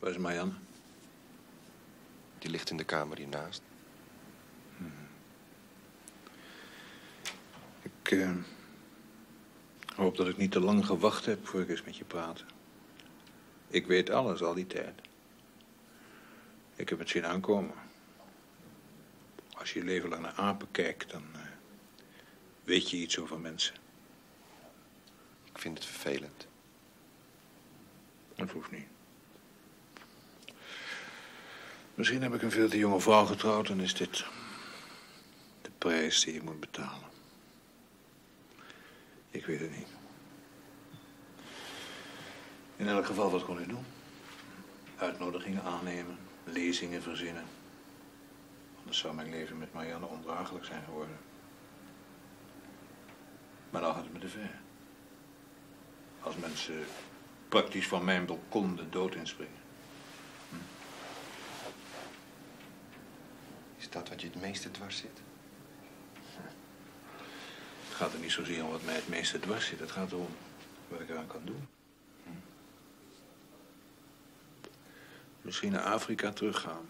Waar is Marianne? Die ligt in de kamer hiernaast. Ik hoop dat ik niet te lang gewacht heb voor ik eens met je praat. Ik weet alles al die tijd. Ik heb het zien aankomen. Als je leven lang naar apen kijkt, dan weet je iets over mensen. Ik vind het vervelend. Dat hoeft niet. Misschien heb ik een veel te jonge vrouw getrouwd en is dit de prijs die ik moet betalen. Ik weet het niet. In elk geval, wat kon ik doen? Uitnodigingen aannemen, lezingen verzinnen. Anders zou mijn leven met Marianne ondraaglijk zijn geworden. Maar nou gaat het me te ver. Als mensen praktisch van mijn balkon de dood inspringen. Is dat wat je het meeste dwars zit? Het gaat er niet zozeer om wat mij het meeste dwars zit. Het gaat erom wat ik eraan kan doen. Misschien naar Afrika teruggaan.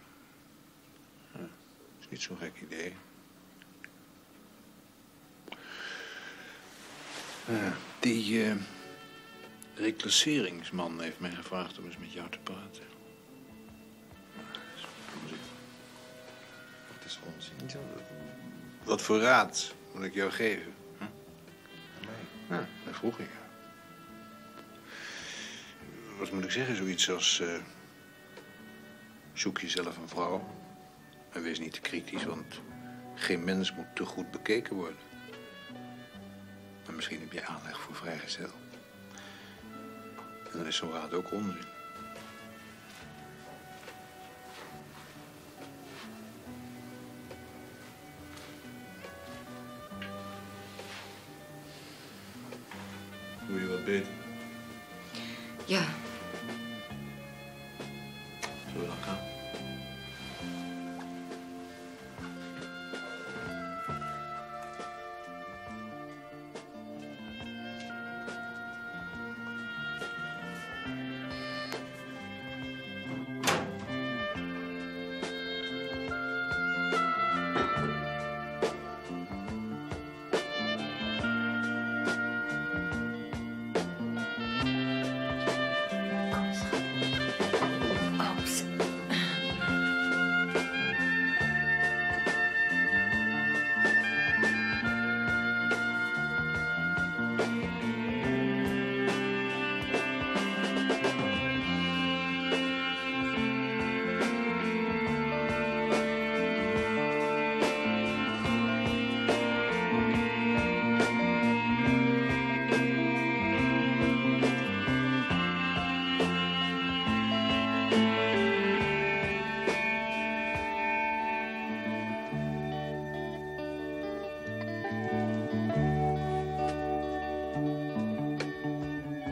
Ja, is niet zo'n gek idee. Die reclasseringsman heeft mij gevraagd om eens met jou te praten. Dat is onzin. Wat voor raad moet ik jou geven? Nee. Ja, dat vroeg ik. Wat moet ik zeggen? Zoiets als... zoek jezelf een vrouw. En wees niet te kritisch, want geen mens moet te goed bekeken worden. Maar misschien heb je aanleg voor vrijgezel. En dan is zo'n raad ook onzin. Voel je wat beter? Ja.